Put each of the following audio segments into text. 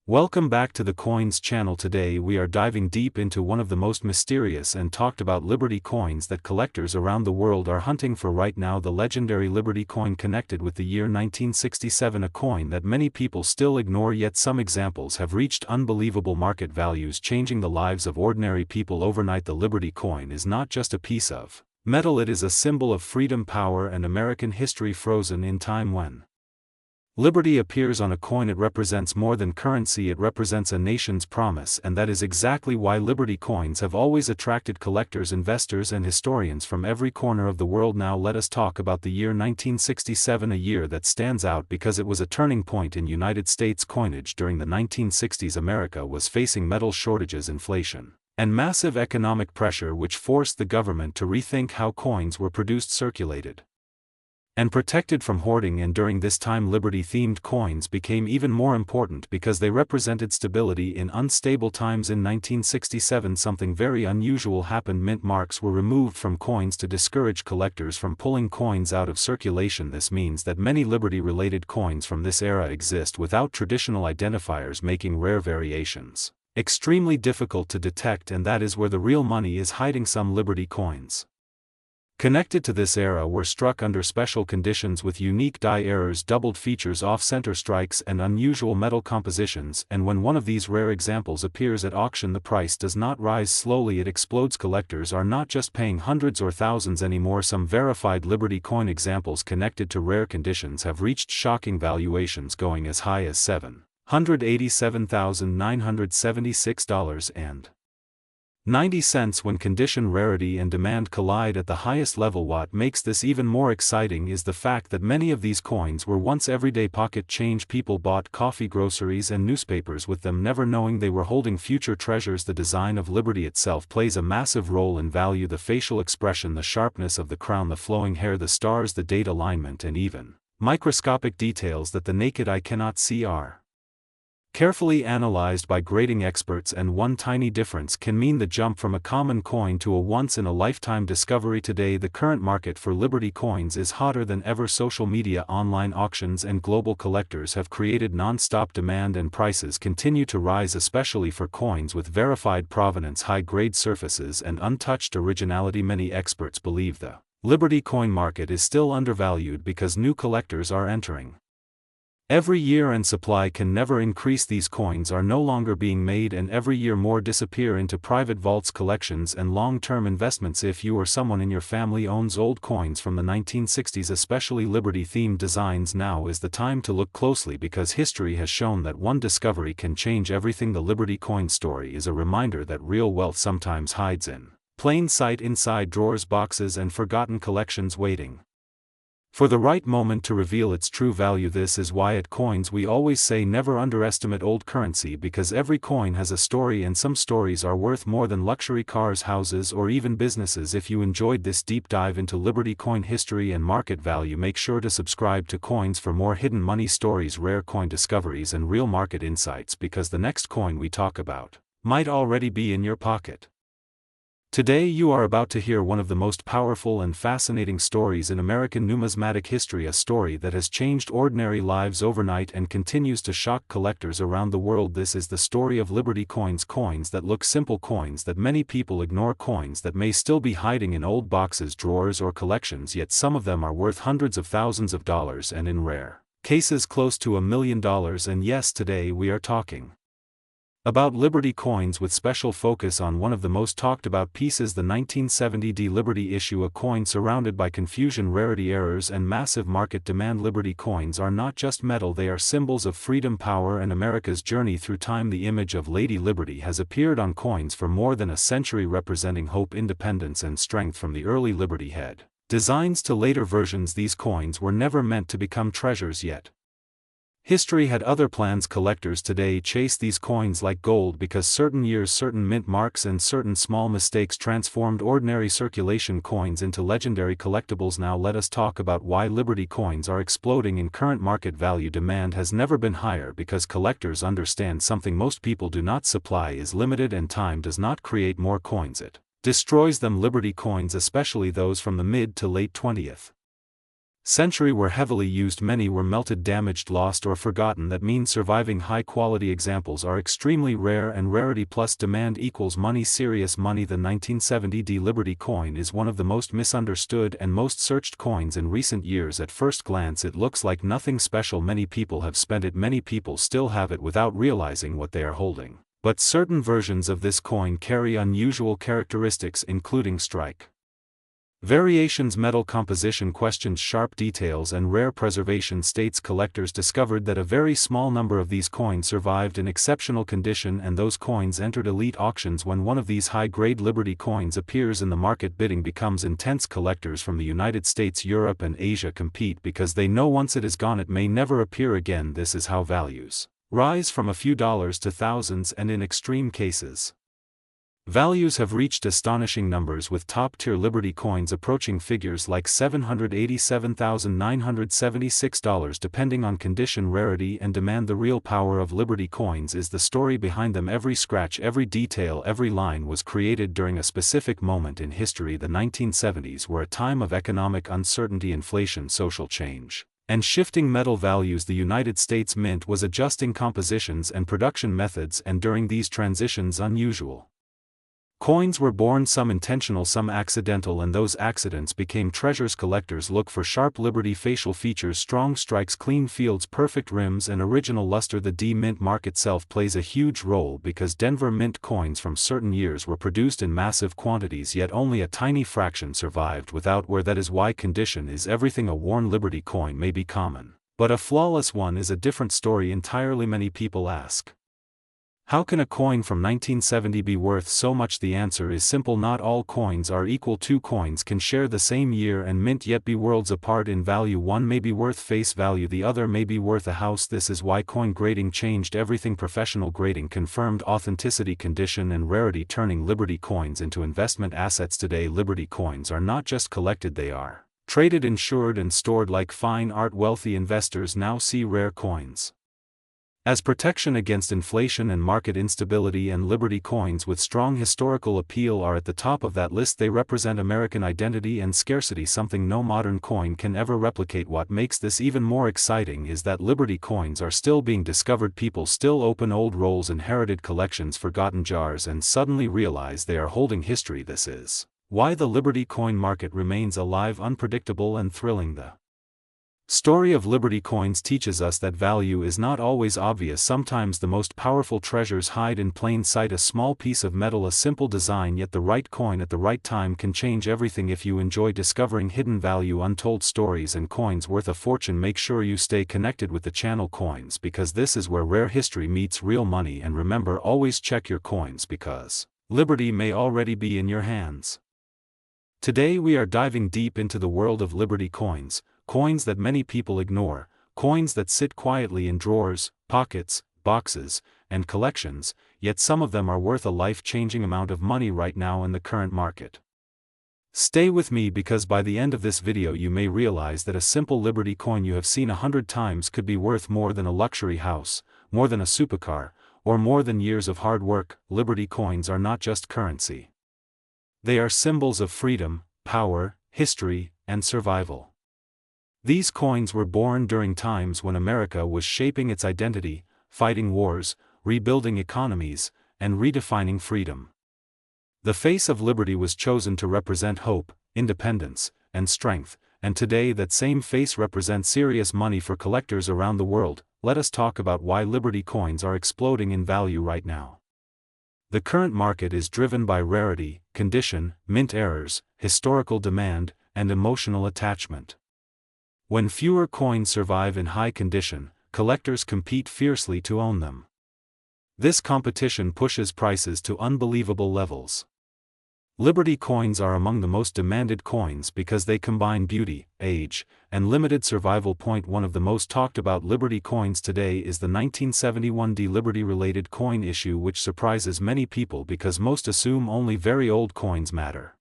Welcome back to the Coins channel. Today we are diving deep into one of the most mysterious and talked about Liberty coins that collectors around the world are hunting for right now. The legendary Liberty coin, connected with the year 1967, a coin that many people still ignore, yet some examples have reached unbelievable market values, changing the lives of ordinary people overnight. The Liberty coin is not just a piece of metal, it is a symbol of freedom, power, and American history frozen in time. When Liberty appears on a coin, it represents more than currency, it represents a nation's promise, and that is exactly why Liberty coins have always attracted collectors, investors, and historians from every corner of the world. Now let us talk about the year 1967, a year that stands out because it was a turning point in United States coinage. During the 1960s, America was facing metal shortages, inflation, and massive economic pressure, which forced the government to rethink how coins were produced, circulated, and protected from hoarding. And during this time, Liberty-themed coins became even more important because they represented stability in unstable times. In 1967, something very unusual happened. Mint marks were removed from coins to discourage collectors from pulling coins out of circulation. This means that many Liberty-related coins from this era exist without traditional identifiers, making rare variations extremely difficult to detect, and that is where the real money is hiding. Some Liberty coins connected to this era were struck under special conditions with unique die errors, doubled features, off-center strikes, and unusual metal compositions, and when one of these rare examples appears at auction, the price does not rise slowly, it explodes. Collectors are not just paying hundreds or thousands anymore. Some verified Liberty coin examples connected to rare conditions have reached shocking valuations, going as high as $787,976 and 90 cents. When condition, rarity, and demand collide at the highest level, what makes this even more exciting is the fact that many of these coins were once everyday pocket change. People bought coffee, groceries, and newspapers with them, never knowing they were holding future treasures. The design of Liberty itself plays a massive role in value. The facial expression, the sharpness of the crown, the flowing hair, the stars, the date alignment, and even microscopic details that the naked eye cannot see are carefully analyzed by grading experts, and one tiny difference can mean the jump from a common coin to a once-in-a-lifetime discovery. Today, the current market for Liberty coins is hotter than ever. Social media, online auctions, and global collectors have created non-stop demand, and prices continue to rise, especially for coins with verified provenance, high-grade surfaces, and untouched originality. Many experts believe the Liberty coin market is still undervalued because new collectors are entering every year and supply can never increase. These coins are no longer being made, and every year more disappear into private vaults. Collections and long-term investments. If you or someone in your family owns old coins from the 1960s, especially Liberty-themed designs, now is the time to look closely, because history has shown that one discovery can change everything. The Liberty coin story is a reminder that real wealth sometimes hides in plain sight, inside drawers, boxes, and forgotten collections, waiting for the right moment to reveal its true value. This is why at Coins we always say never underestimate old currency, because every coin has a story, and some stories are worth more than luxury cars, houses, or even businesses. If you enjoyed this deep dive into Liberty coin history and market value, make sure to subscribe to Coins for more hidden money stories, rare coin discoveries, and real market insights, because the next coin we talk about might already be in your pocket. Today you are about to hear one of the most powerful and fascinating stories in American numismatic history, a story that has changed ordinary lives overnight and continues to shock collectors around the world. This is the story of Liberty coins, coins that look simple, coins that many people ignore, coins that may still be hiding in old boxes, drawers, or collections, yet some of them are worth hundreds of thousands of dollars, and in rare cases close to $1 million. And yes, today we are talking about Liberty coins, with special focus on one of the most talked about pieces, the 1970 D Liberty issue, a coin surrounded by confusion, rarity, errors, and massive market demand. Liberty coins are not just metal, they are symbols of freedom, power, and America's journey through time. The image of Lady Liberty has appeared on coins for more than a century, representing hope, independence, and strength. From the early Liberty head designs to later versions, these coins were never meant to become treasures, yet history had other plans. Collectors today chase these coins like gold because certain years, certain mint marks, and certain small mistakes transformed ordinary circulation coins into legendary collectibles. Now let us talk about why Liberty coins are exploding in current market value. Demand has never been higher because collectors understand something most people do not: supply is limited and time does not create more coins, it destroys them. Liberty coins, especially those from the mid to late 20th century were heavily used, many were melted, damaged, lost, or forgotten. That means surviving high-quality examples are extremely rare, and rarity plus demand equals money, serious money. The 1970 Liberty coin is one of the most misunderstood and most searched coins in recent years. At first glance it looks like nothing special, many people have spent it, many people still have it without realizing what they are holding. But certain versions of this coin carry unusual characteristics, including strike variations, metal composition, questions, sharp details, and rare preservation. States collectors discovered that a very small number of these coins survived in exceptional condition, and those coins entered elite auctions. When one of these high-grade Liberty coins appears in the market, bidding becomes intense. Collectors from the United States, Europe, and Asia compete because they know once it is gone it may never appear again. This is how values rise from a few dollars to thousands, and in extreme cases, values have reached astonishing numbers, with top-tier Liberty coins approaching figures like $787,976 depending on condition, rarity, and demand. The real power of Liberty coins is the story behind them. Every scratch, every detail, every line was created during a specific moment in history. The 1970s were a time of economic uncertainty, inflation, social change, and shifting metal values. The United States Mint was adjusting compositions and production methods, and during these transitions unusual coins were born, some intentional, some accidental, and those accidents became treasures. Collectors look for sharp Liberty facial features, strong strikes, clean fields, perfect rims, and original luster. The D-Mint mark itself plays a huge role because Denver Mint coins from certain years were produced in massive quantities, yet only a tiny fraction survived without wear. That is why condition is everything. A worn Liberty coin may be common, but a flawless one is a different story entirely. Many people ask, how can a coin from 1970 be worth so much? The answer is simple: not all coins are equal. Two coins can share the same year and mint yet be worlds apart in value. One may be worth face value, the other may be worth a house. This is why coin grading changed everything. Professional grading confirmed authenticity, condition, and rarity, turning Liberty coins into investment assets. Today Liberty coins are not just collected, they are traded, insured, and stored like fine art. Wealthy investors now see rare coins as protection against inflation and market instability, and Liberty coins with strong historical appeal are at the top of that list. They represent American identity and scarcity, something no modern coin can ever replicate. What makes this even more exciting is that Liberty coins are still being discovered. People still open old rolls, inherited collections, forgotten jars, and suddenly realize they are holding history. This is why the Liberty coin market remains alive, unpredictable, and thrilling. The story of Liberty coins teaches us that value is not always obvious. Sometimes the most powerful treasures hide in plain sight. A small piece of metal, a simple design, yet the right coin at the right time can change everything. If you enjoy discovering hidden value, untold stories, and coins worth a fortune, make sure you stay connected with the channel Coins, because this is where rare history meets real money. And remember, always check your coins, because Liberty may already be in your hands. Today we are diving deep into the world of Liberty coins. Coins that many people ignore, coins that sit quietly in drawers, pockets, boxes, and collections, yet some of them are worth a life-changing amount of money right now in the current market. Stay with me, because by the end of this video you may realize that a simple Liberty coin you have seen 100 times could be worth more than a luxury house, more than a supercar, or more than years of hard work. Liberty coins are not just currency. They are symbols of freedom, power, history, and survival. These coins were born during times when America was shaping its identity, fighting wars, rebuilding economies, and redefining freedom. The face of Liberty was chosen to represent hope, independence, and strength, and today that same face represents serious money for collectors around the world. Let us talk about why Liberty coins are exploding in value right now. The current market is driven by rarity, condition, mint errors, historical demand, and emotional attachment. When fewer coins survive in high condition, collectors compete fiercely to own them. This competition pushes prices to unbelievable levels. Liberty coins are among the most demanded coins because they combine beauty, age, and limited survival. One of the most talked about Liberty coins today is the 1971 D Liberty-related coin issue, which surprises many people because most assume only very old coins matter.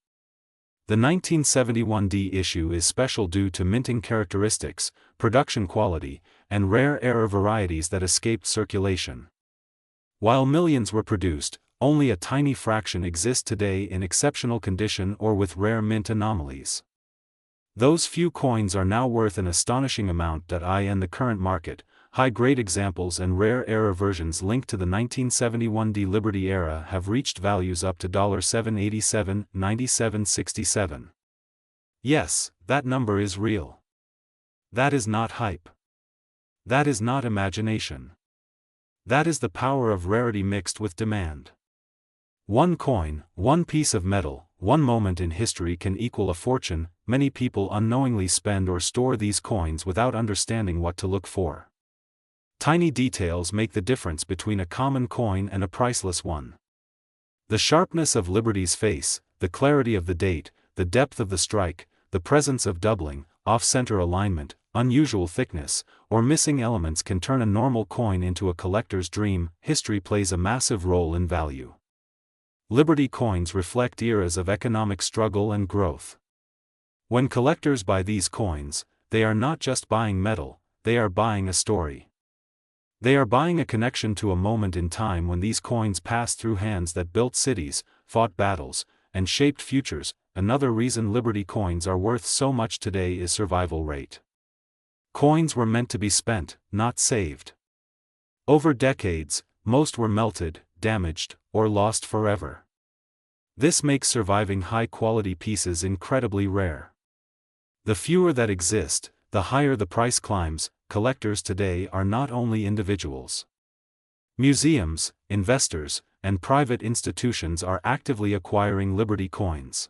The 1971 D issue is special due to minting characteristics, production quality, and rare error varieties that escaped circulation. While millions were produced, only a tiny fraction exist today in exceptional condition or with rare mint anomalies. Those few coins are now worth an astonishing amount. In the current market, high-grade examples and rare era versions linked to the 1971 Liberty era have reached values up to $787, $97.67. Yes, that number is real. That is not hype. That is not imagination. That is the power of rarity mixed with demand. One coin, one piece of metal, one moment in history can equal a fortune. Many people unknowingly spend or store these coins without understanding what to look for. Tiny details make the difference between a common coin and a priceless one. The sharpness of Liberty's face, the clarity of the date, the depth of the strike, the presence of doubling, off-center alignment, unusual thickness, or missing elements can turn a normal coin into a collector's dream. History plays a massive role in value. Liberty coins reflect eras of economic struggle and growth. When collectors buy these coins, they are not just buying metal, they are buying a story. They are buying a connection to a moment in time when these coins passed through hands that built cities, fought battles, and shaped futures. Another reason Liberty coins are worth so much today is survival rate. Coins were meant to be spent, not saved. Over decades, most were melted, damaged, or lost forever. This makes surviving high-quality pieces incredibly rare. The fewer that exist, the higher the price climbs. Collectors today are not only individuals. Museums, investors, and private institutions are actively acquiring Liberty coins.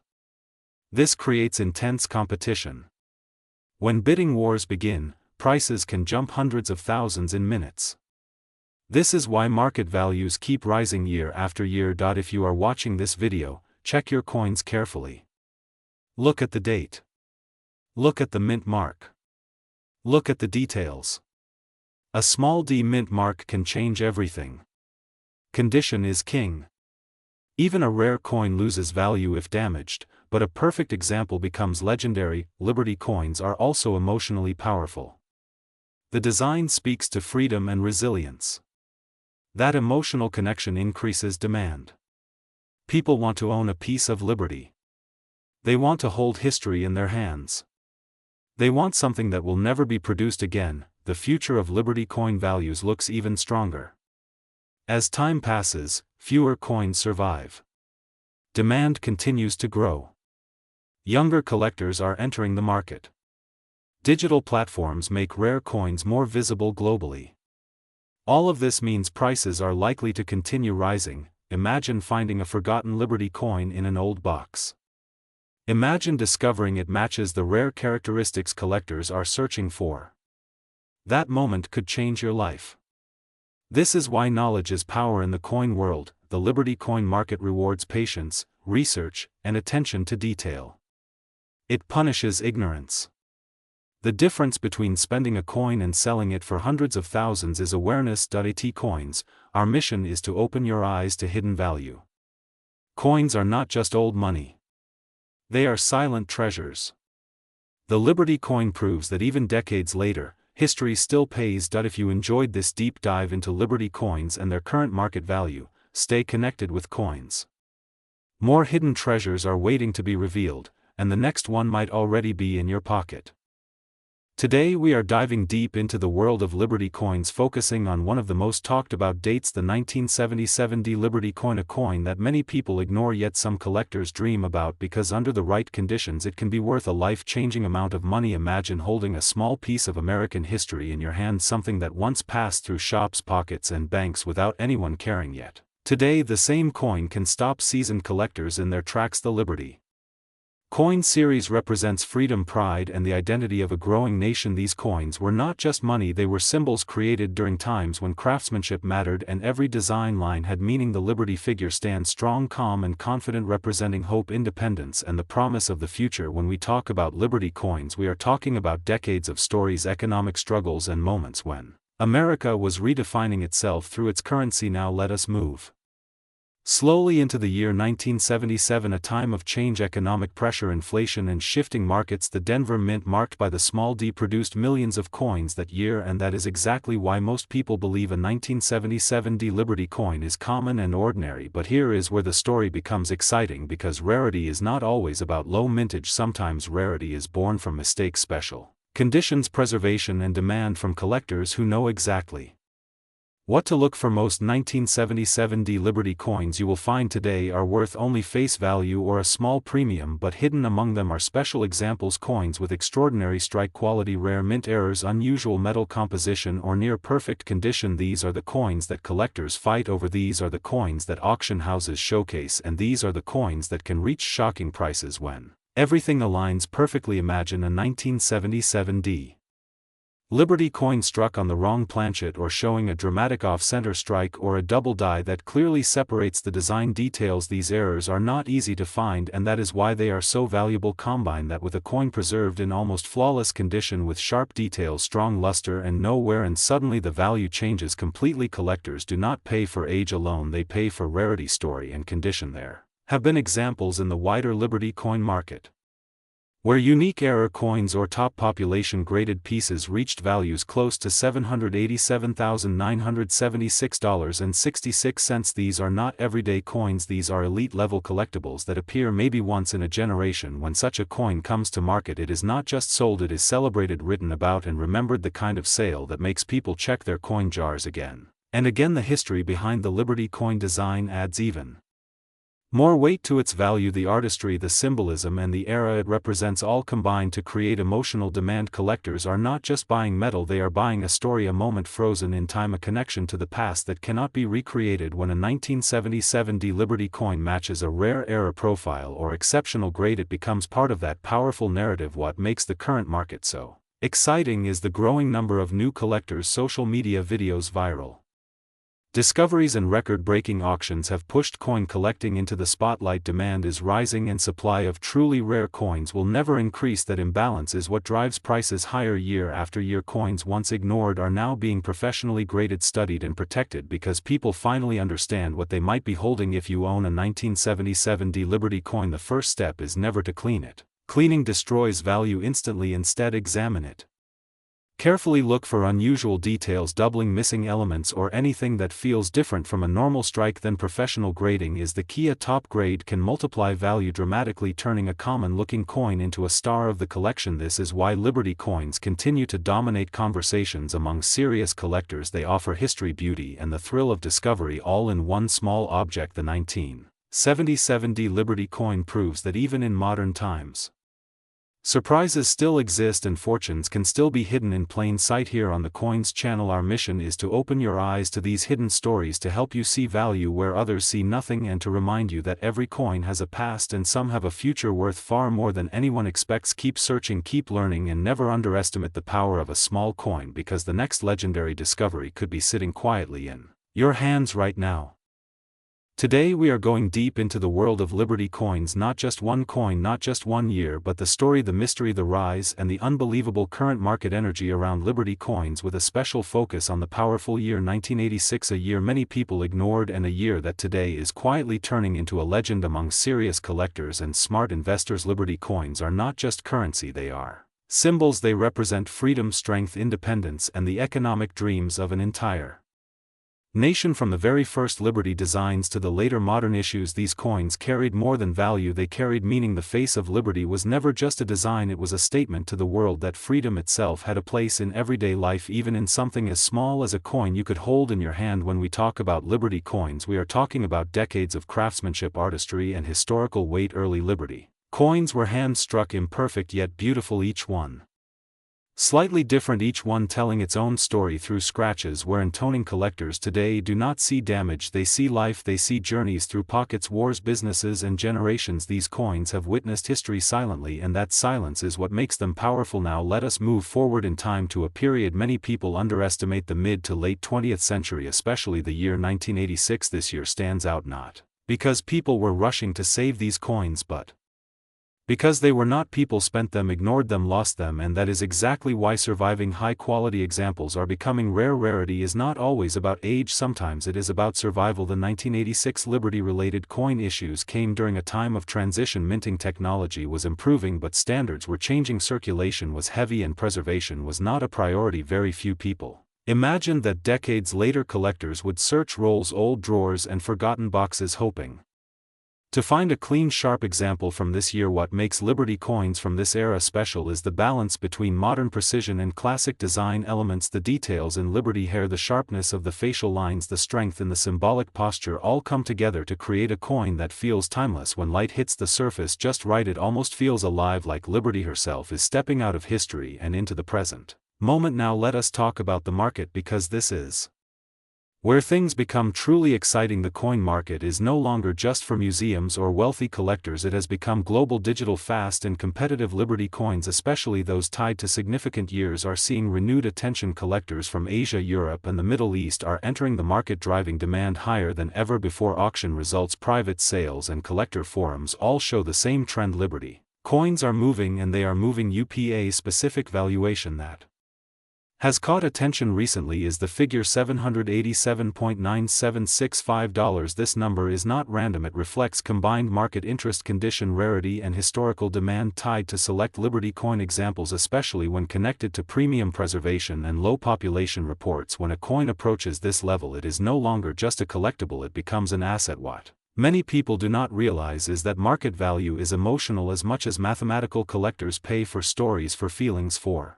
This creates intense competition. When bidding wars begin, prices can jump hundreds of thousands in minutes. This is why market values keep rising year after year. If you are watching this video, check your coins carefully. Look at the date. Look at the mint mark. Look at the details. A small D mint mark can change everything. Condition is king. Even a rare coin loses value if damaged, but a perfect example becomes legendary. Liberty coins are also emotionally powerful. The design speaks to freedom and resilience. That emotional connection increases demand. People want to own a piece of Liberty. They want to hold history in their hands. They want something that will never be produced again. The future of Liberty coin values looks even stronger. As time passes, fewer coins survive. Demand continues to grow. Younger collectors are entering the market. Digital platforms make rare coins more visible globally. All of this means prices are likely to continue rising. Imagine finding a forgotten Liberty coin in an old box. Imagine discovering it matches the rare characteristics collectors are searching for. That moment could change your life. This is why knowledge is power in the coin world. The Liberty coin market rewards patience, research, and attention to detail. It punishes ignorance. The difference between spending a coin and selling it for hundreds of thousands is awareness. At Coins, our mission is to open your eyes to hidden value. Coins are not just old money. They are silent treasures. The Liberty coin proves that even decades later, history still pays. If you enjoyed this deep dive into Liberty coins and their current market value, stay connected with coins. More hidden treasures are waiting to be revealed, and the next one might already be in your pocket. Today we are diving deep into the world of Liberty coins, focusing on one of the most talked about dates, the 1977 Liberty coin, a coin that many people ignore yet some collectors dream about because under the right conditions it can be worth a life-changing amount of money. Imagine holding a small piece of American history in your hand, something that once passed through shops, pockets, and banks without anyone caring yet. Today the same coin can stop seasoned collectors in their tracks. The Liberty coin series represents freedom, pride, and the identity of a growing nation. These coins were not just money, they were symbols created during times when craftsmanship mattered and every design line had meaning. The Liberty figure stands strong, calm, and confident, representing hope, independence, and the promise of the future. When we talk about Liberty coins, we are talking about decades of stories, economic struggles, and moments when America was redefining itself through its currency. Now let us move Slowly into the year 1977, a time of change, economic pressure, inflation, and shifting markets, the Denver Mint, marked by the small d, produced millions of coins that year, and that is exactly why most people believe a 1977 D Liberty coin is common and ordinary. But here is where the story becomes exciting, because rarity is not always about low mintage. Sometimes rarity is born from mistakes, special conditions, preservation, and demand from collectors who know exactly what to look for. Most 1977 D Liberty coins you will find today are worth only face value or a small premium, but hidden among them are special examples, coins with extraordinary strike quality, rare mint errors, unusual metal composition, or near perfect condition. These are the coins that collectors fight over, these are the coins that auction houses showcase, and these are the coins that can reach shocking prices when everything aligns perfectly. Imagine a 1977 D Liberty coin struck on the wrong planchet, or showing a dramatic off-center strike, or a double die that clearly separates the design details. These errors are not easy to find, and that is why they are so valuable. Combine that with a coin preserved in almost flawless condition with sharp details, strong luster, and no wear, and suddenly the value changes completely. Collectors do not pay for age alone, they pay for rarity, story, and condition. There have been examples in the wider Liberty coin market where unique error coins or top population graded pieces reached values close to $787,976.66. These are not everyday coins, these are elite level collectibles that appear maybe once in a generation. When such a coin comes to market, it is not just sold, it is celebrated, written about, and remembered, the kind of sale that makes people check their coin jars again and again. The history behind the Liberty coin design adds even more weight to its value, the artistry, the symbolism, and the era it represents all combine to create emotional demand. Collectors are not just buying metal, they are buying a story, a moment frozen in time, a connection to the past that cannot be recreated. When a 1977 D Liberty coin matches a rare era profile or exceptional grade, it becomes part of that powerful narrative. What makes the current market so exciting is the growing number of new collectors, social media videos, viral discoveries, and record-breaking auctions have pushed coin collecting into the spotlight. Demand is rising and supply of truly rare coins will never increase. That imbalance is what drives prices higher year after year. Coins once ignored are now being professionally graded, studied, and protected because people finally understand what they might be holding. If you own a 1977 D Liberty coin, the first step is never to clean it. Cleaning destroys value instantly. Instead, examine it carefully. Look for unusual details, doubling, missing elements, or anything that feels different from a normal strike. Then professional grading is the key. A top grade can multiply value dramatically, turning a common-looking coin into a star of the collection. This is why Liberty coins continue to dominate conversations among serious collectors. They offer history, beauty, and the thrill of discovery all in one small object. The 1977 D Liberty coin proves that even in modern times, surprises still exist and fortunes can still be hidden in plain sight. Here on the Coins channel, our mission is to open your eyes to these hidden stories, to help you see value where others see nothing, and to remind you that every coin has a past and some have a future worth far more than anyone expects. Keep searching, keep learning, and never underestimate the power of a small coin, because the next legendary discovery could be sitting quietly in your hands right now. Today we are going deep into the world of Liberty coins. Not just one coin, not just one year, but the story, the mystery, the rise, and the unbelievable current market energy around Liberty coins, with a special focus on the powerful year 1986, a year many people ignored, and a year that today is quietly turning into a legend among serious collectors and smart investors. Liberty coins are not just currency, they are symbols. They represent freedom, strength, independence, and the economic dreams of an entire nation. From the very first Liberty designs to the later modern issues, these coins carried more than value, they carried meaning. The face of Liberty was never just a design, it was a statement to the world that freedom itself had a place in everyday life, even in something as small as a coin you could hold in your hand. When we talk about Liberty coins, we are talking about decades of craftsmanship, artistry, and historical weight. Early Liberty coins were hand-struck, imperfect yet beautiful, each one slightly different, each one telling its own story through scratches. Where intoning collectors today do not see damage, they see life, they see journeys through pockets, wars, businesses, and generations. These coins have witnessed history silently, and that silence is what makes them powerful. Now let us move forward in time to a period many people underestimate, the mid to late 20th century, especially the year 1986. This year stands out not because people were rushing to save these coins, but Because they were not, people spent them, ignored them, lost them, and that is exactly why surviving high-quality examples are becoming rare. Rarity is not always about age, sometimes it is about survival. The 1986 Liberty-related coin issues came during a time of transition. Minting technology was improving but standards were changing, circulation was heavy and preservation was not a priority. Very few people imagined that decades later collectors would search rolls, old drawers, and forgotten boxes hoping to find a clean, sharp example from this year. What makes Liberty coins from this era special is the balance between modern precision and classic design elements. The details in Liberty hair, the sharpness of the facial lines, the strength in the symbolic posture all come together to create a coin that feels timeless. When light hits the surface just right, it almost feels alive, like Liberty herself is stepping out of history and into the present moment. Now let us talk about the market, because this is where things become truly exciting. The coin market is no longer just for museums or wealthy collectors, it has become global, digital, fast and competitive. Liberty coins, especially those tied to significant years, are seeing renewed attention. Collectors from Asia, Europe and the Middle East are entering the market, driving demand higher than ever before. Auction results, private sales and collector forums all show the same trend. Liberty coins are moving, and they are moving up. A specific valuation that has caught attention recently is the figure $787.9765. This number is not random, it reflects combined market interest, condition, rarity and historical demand tied to select Liberty coin examples, especially when connected to premium, preservation and low population reports. When a coin approaches this level, it is no longer just a collectible, it becomes an asset. What many people do not realize is that market value is emotional as much as mathematical. Collectors pay for stories, for feelings, for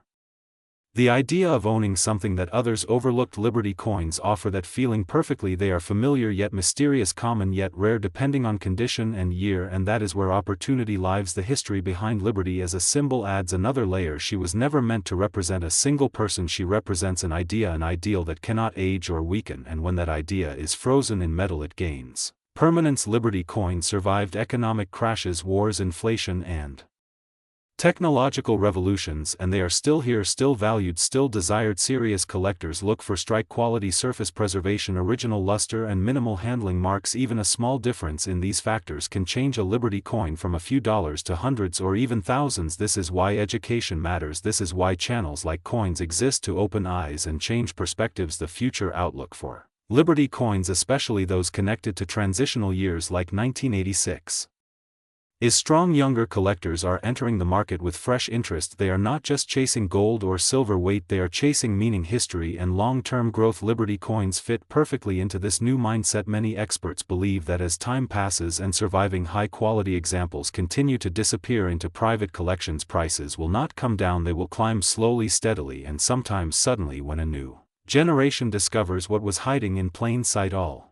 the idea of owning something that others overlooked. Liberty coins offer that feeling perfectly. They are familiar yet mysterious, common yet rare, depending on condition and year, and that is where opportunity lives. The history behind Liberty as a symbol adds another layer. She was never meant to represent a single person, she represents an idea, an ideal that cannot age or weaken, and when that idea is frozen in metal, it gains permanence. Liberty coins survived economic crashes, wars, inflation and technological revolutions, and they are still here, still valued, still desired. Serious collectors look for strike quality, surface preservation, original luster and minimal handling marks. Even a small difference in these factors can change a Liberty coin from a few dollars to hundreds or even thousands. This is why education matters. This is why channels like Coins exist, to open eyes and change perspectives. The future outlook for Liberty coins, especially those connected to transitional years like 1986, is strong. Younger collectors are entering the market with fresh interest. They are not just chasing gold or silver weight, they are chasing meaning, history and long-term growth. Liberty coins fit perfectly into this new mindset. Many experts believe that as time passes and surviving high-quality examples continue to disappear into private collections, prices will not come down, they will climb slowly, steadily and sometimes suddenly, when a new generation discovers what was hiding in plain sight all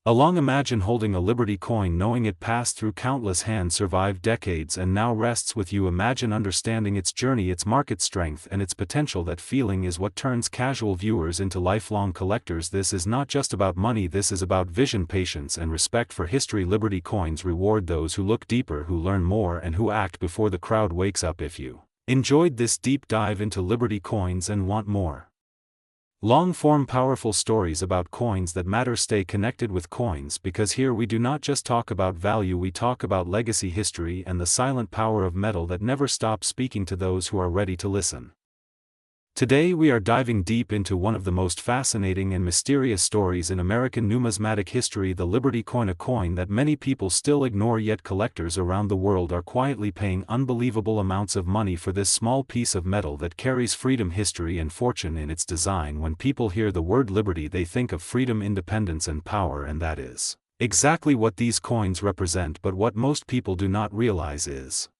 along. Imagine holding a Liberty coin, knowing it passed through countless hands, survived decades and now rests with you. Imagine understanding its journey, its market strength and its potential. That feeling is what turns casual viewers into lifelong collectors. This is not just about money, this is about vision, patience and respect for history. Liberty coins reward those who look deeper, who learn more and who act before the crowd wakes up. If you enjoyed this deep dive into Liberty coins and want more long-form powerful stories about coins that matter, stay connected with Coins, because here we do not just talk about value, we talk about legacy, history and the silent power of metal that never stops speaking to those who are ready to listen. Today we are diving deep into one of the most fascinating and mysterious stories in American numismatic history, the Liberty coin, a coin that many people still ignore, yet collectors around the world are quietly paying unbelievable amounts of money for this small piece of metal that carries freedom, history and fortune in its design. When people hear the word Liberty, they think of freedom, independence and power, and that is exactly what these coins represent. But what most people do not realize is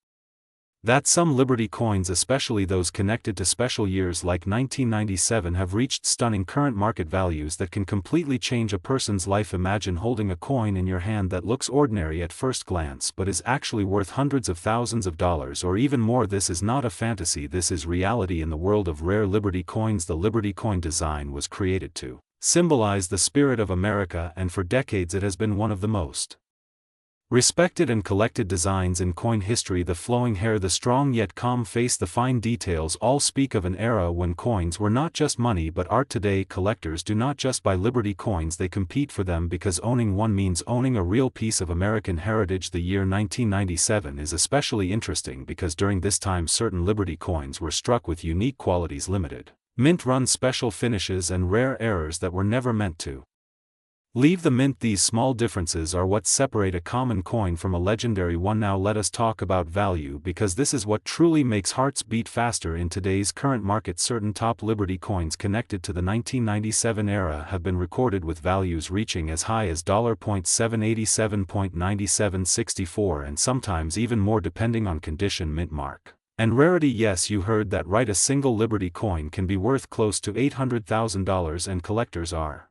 that some Liberty coins, especially those connected to special years like 1997, have reached stunning current market values that can completely change a person's life. Imagine holding a coin in your hand that looks ordinary at first glance but is actually worth hundreds of thousands of dollars or even more. This is not a fantasy, this is reality in the world of rare Liberty coins. The Liberty coin design was created to symbolize the spirit of America, and for decades it has been one of the most Respected and collected designs in coin history, the flowing hair, the strong yet calm face, the fine details, all speak of an era when coins were not just money but art. Today collectors do not just buy Liberty coins, they compete for them because owning one means owning a real piece of American heritage. The year 1997 is especially interesting because during this time certain Liberty coins were struck with unique qualities, limited mint run special finishes and rare errors that were never meant to leave the mint. These small differences are what separate a common coin from a legendary one. Now let us talk about value, because this is what truly makes hearts beat faster in today's current market. Certain top Liberty coins connected to the 1997 era have been recorded with values reaching as high as $.787.9764 and sometimes even more depending on condition, mint mark, and rarity. Yes, you heard that right, a single Liberty coin can be worth close to $800,000 and collectors are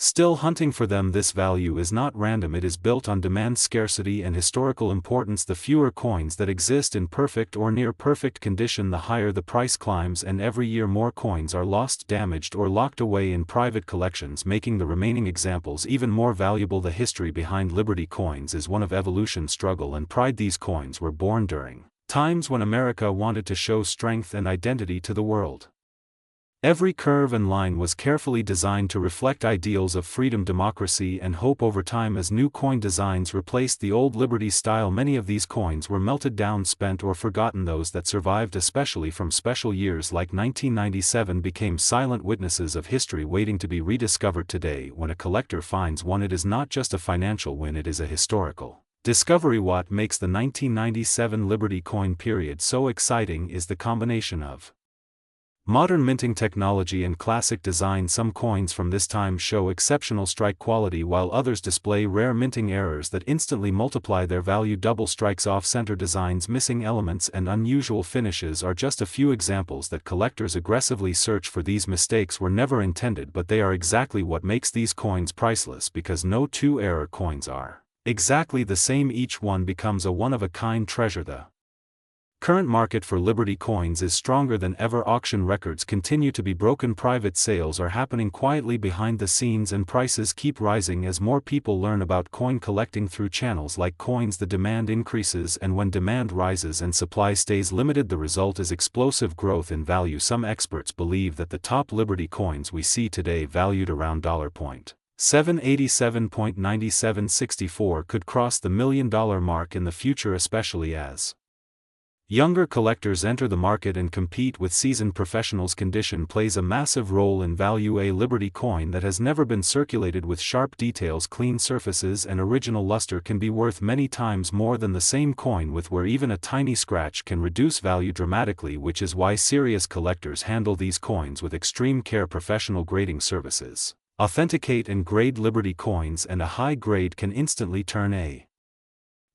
still hunting for them. This value is not random, it is built on demand, scarcity and historical importance. The fewer coins that exist in perfect or near perfect condition, the higher the price climbs, and every year more coins are lost, damaged or locked away in private collections, making the remaining examples even more valuable. The history behind Liberty coins is one of evolution, struggle and pride. These coins were born during times when America wanted to show strength and identity to the world. Every curve and line was carefully designed to reflect ideals of freedom, democracy and hope. Over time, as new coin designs replaced the old Liberty style, many of these coins were melted down, spent or forgotten. Those that survived, especially from special years like 1997, became silent witnesses of history waiting to be rediscovered. Today, when a collector finds one, it is not just a financial win, it is a historical discovery. What makes the 1997 Liberty coin period so exciting is the combination of modern minting technology and classic design. Some coins from this time show exceptional strike quality, while others display rare minting errors that instantly multiply their value. Double strikes, off-center designs, missing elements and unusual finishes are just a few examples that collectors aggressively search for. These mistakes were never intended, but they are exactly what makes these coins priceless, because no two error coins are exactly the same. Each one becomes a one-of-a-kind treasure. The current market for Liberty coins is stronger than ever. Auction records continue to be broken, private sales are happening quietly behind the scenes, and prices keep rising as more people learn about coin collecting through channels like Coins. The demand increases, and when demand rises and supply stays limited, the result is explosive growth in value. Some experts believe that the top Liberty coins we see today, valued around $787.9764, could cross the $1 million mark in the future, especially as younger collectors enter the market and compete with seasoned professionals. Condition plays a massive role in value. A Liberty coin that has never been circulated with sharp details, clean surfaces and original luster can be worth many times more than the same coin with where even a tiny scratch can reduce value dramatically, which is why serious collectors handle these coins with extreme care. Professional grading services authenticate and grade Liberty coins, and a high grade can instantly turn a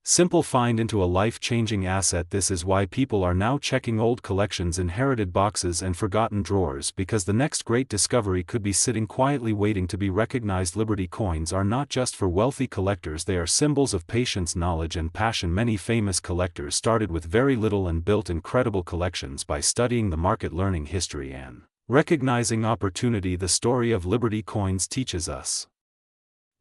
simple find into a life-changing asset. This is why people are now checking old collections, inherited boxes and forgotten drawers, because the next great discovery could be sitting quietly waiting to be recognized. Liberty coins are not just for wealthy collectors, they are symbols of patience, knowledge and passion. Many famous collectors started with very little and built incredible collections by studying the market, learning history and recognizing opportunity. The story of Liberty coins teaches us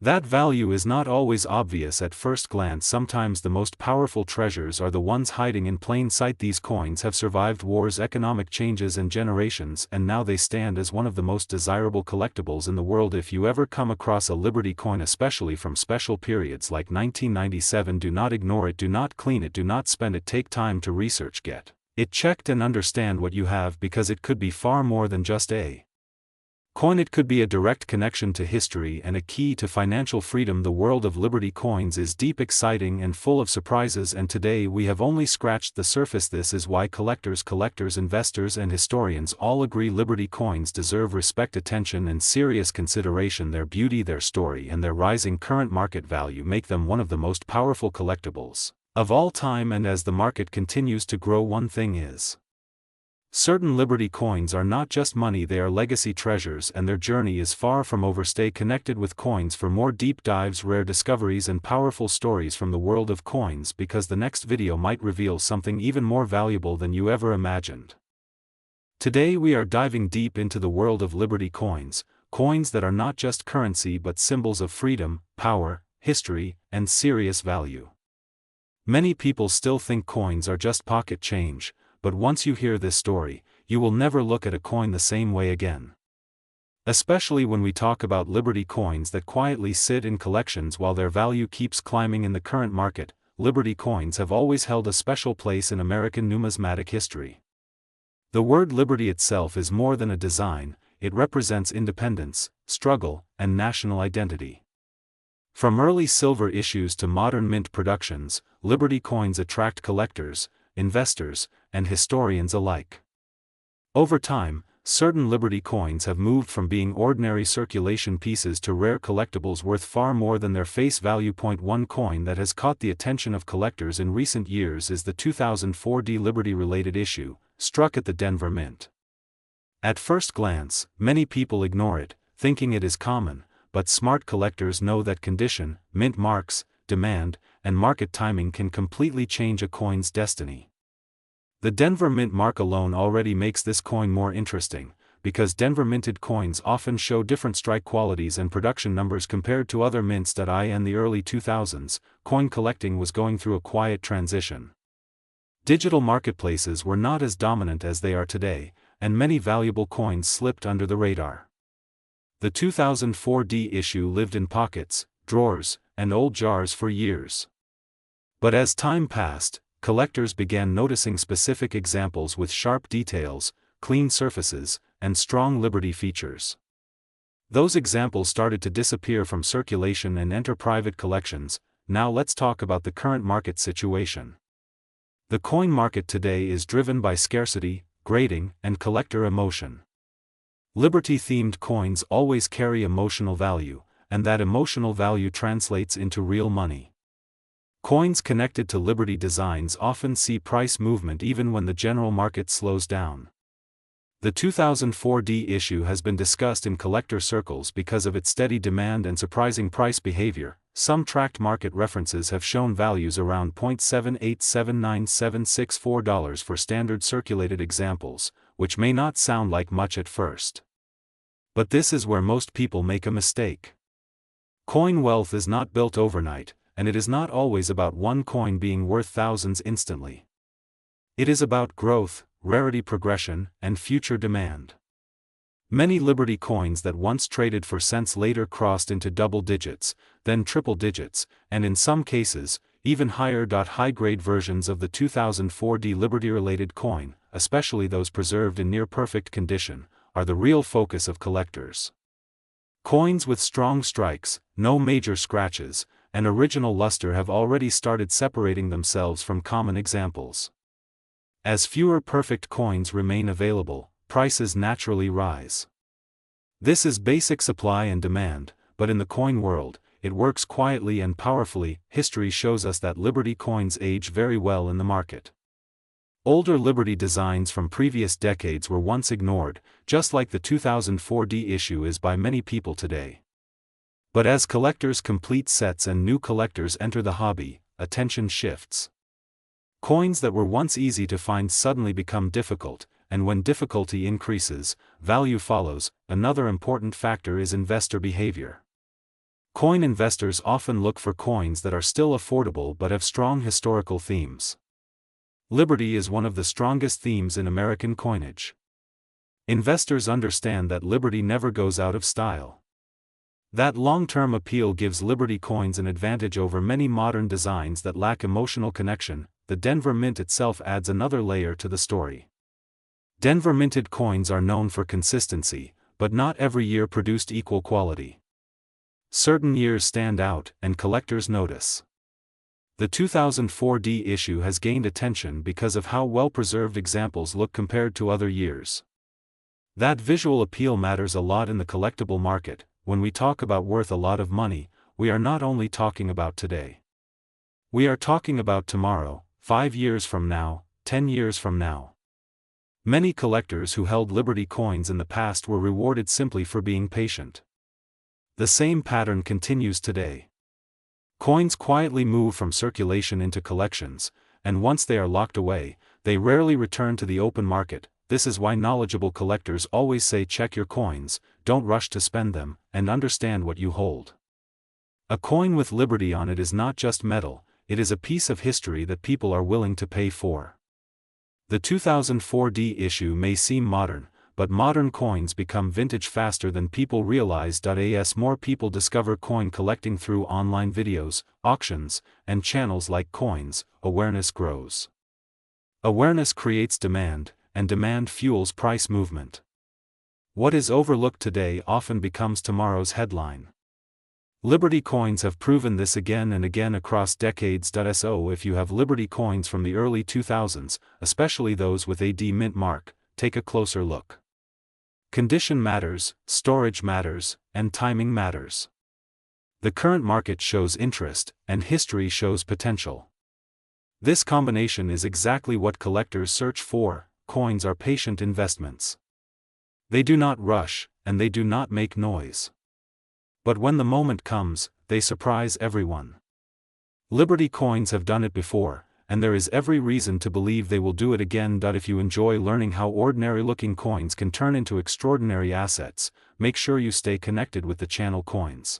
that value is not always obvious at first glance. Sometimes the most powerful treasures are the ones hiding in plain sight. These coins have survived wars, economic changes and generations, and now they stand as one of the most desirable collectibles in the world. If you ever come across a Liberty coin, especially from special periods like 1997, do not ignore it, do not clean it, do not spend it. Take time to research, get it checked and understand what you have, because it could be far more than just a coin. It could be a direct connection to history and a key to financial freedom. The world of Liberty coins is deep, exciting and full of surprises, and today we have only scratched the surface. This is why collectors, investors and historians all agree Liberty coins deserve respect, attention and serious consideration. Their beauty, their story and their rising current market value make them one of the most powerful collectibles of all time. And as the market continues to grow, one thing is certain: Liberty coins are not just money, they are legacy treasures, and their journey is far from over. Stay connected with Coins for more deep dives, rare discoveries and powerful stories from the world of coins, because the next video might reveal something even more valuable than you ever imagined. Today we are diving deep into the world of Liberty coins, coins that are not just currency but symbols of freedom, power, history, and serious value. Many people still think coins are just pocket change, but once you hear this story, you will never look at a coin the same way again. Especially when we talk about Liberty coins that quietly sit in collections while their value keeps climbing in the current market. Liberty coins have always held a special place in American numismatic history. The word liberty itself is more than a design, it represents independence, struggle, and national identity. From early silver issues to modern mint productions, Liberty coins attract collectors, investors, and historians alike. Over time, certain Liberty coins have moved from being ordinary circulation pieces to rare collectibles worth far more than their face value. One coin that has caught the attention of collectors in recent years is the 2004 Liberty-related issue, struck at the Denver Mint. At first glance, many people ignore it, thinking it is common, but smart collectors know that condition, mint marks, demand, and market timing can completely change a coin's destiny. The Denver Mint mark alone already makes this coin more interesting, because Denver minted coins often show different strike qualities and production numbers compared to other mints. In the early 2000s, coin collecting was going through a quiet transition. Digital marketplaces were not as dominant as they are today, and many valuable coins slipped under the radar. The 2004 issue lived in pockets, drawers, and old jars for years. But as time passed, collectors began noticing specific examples with sharp details, clean surfaces, and strong Liberty features. Those examples started to disappear from circulation and enter private collections. Now let's talk about the current market situation. The coin market today is driven by scarcity, grading, and collector emotion. Liberty-themed coins always carry emotional value, and that emotional value translates into real money. Coins connected to Liberty designs often see price movement even when the general market slows down. The 2004 issue has been discussed in collector circles because of its steady demand and surprising price behavior. Some tracked market references have shown values around $0.7879764 for standard circulated examples, which may not sound like much at first. But this is where most people make a mistake. Coin wealth is not built overnight, and it is not always about one coin being worth thousands instantly. It is about growth, rarity progression, and future demand. Many Liberty coins that once traded for cents later crossed into double digits, then triple digits, and in some cases, even higher. High-grade versions of the 2004 Liberty-related coin, especially those preserved in near-perfect condition, are the real focus of collectors. Coins with strong strikes, no major scratches, and original luster have already started separating themselves from common examples. As fewer perfect coins remain available, prices naturally rise. This is basic supply and demand, but in the coin world, it works quietly and powerfully. History shows us that Liberty coins age very well in the market. Older Liberty designs from previous decades were once ignored, just like the 2004 issue is by many people today. But as collectors complete sets and new collectors enter the hobby, attention shifts. Coins that were once easy to find suddenly become difficult, and when difficulty increases, value follows. Another important factor is investor behavior. Coin investors often look for coins that are still affordable but have strong historical themes. Liberty is one of the strongest themes in American coinage. Investors understand that Liberty never goes out of style. That long-term appeal gives Liberty coins an advantage over many modern designs that lack emotional connection. The Denver Mint itself adds another layer to the story. Denver minted coins are known for consistency, but not every year produced equal quality. Certain years stand out, and collectors notice. The 2004 issue has gained attention because of how well-preserved examples look compared to other years. That visual appeal matters a lot in the collectible market. When we talk about worth a lot of money, we are not only talking about today. We are talking about tomorrow, 5 years from now, 10 years from now. Many collectors who held Liberty coins in the past were rewarded simply for being patient. The same pattern continues today. Coins quietly move from circulation into collections, and once they are locked away, they rarely return to the open market. This is why knowledgeable collectors always say check your coins, don't rush to spend them, and understand what you hold. A coin with Liberty on it is not just metal, it is a piece of history that people are willing to pay for. The 2004D issue may seem modern, but modern coins become vintage faster than people realize. As more people discover coin collecting through online videos, auctions, and channels like Coins, awareness grows. Awareness creates demand, and demand fuels price movement. What is overlooked today often becomes tomorrow's headline. Liberty coins have proven this again and again across decades. So if you have Liberty coins from the early 2000s, especially those with AD mint mark, take a closer look. Condition matters, storage matters, and timing matters. The current market shows interest, and history shows potential. This combination is exactly what collectors search for. Coins are patient investments. They do not rush, and they do not make noise. But when the moment comes, they surprise everyone. Liberty coins have done it before, and there is every reason to believe they will do it again. If you enjoy learning how ordinary-looking coins can turn into extraordinary assets, make sure you stay connected with the channel Coins.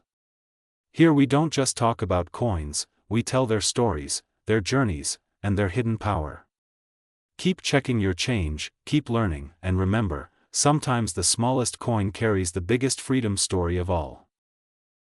Here we don't just talk about coins, we tell their stories, their journeys, and their hidden power. Keep checking your change, keep learning, and remember, sometimes the smallest coin carries the biggest freedom story of all.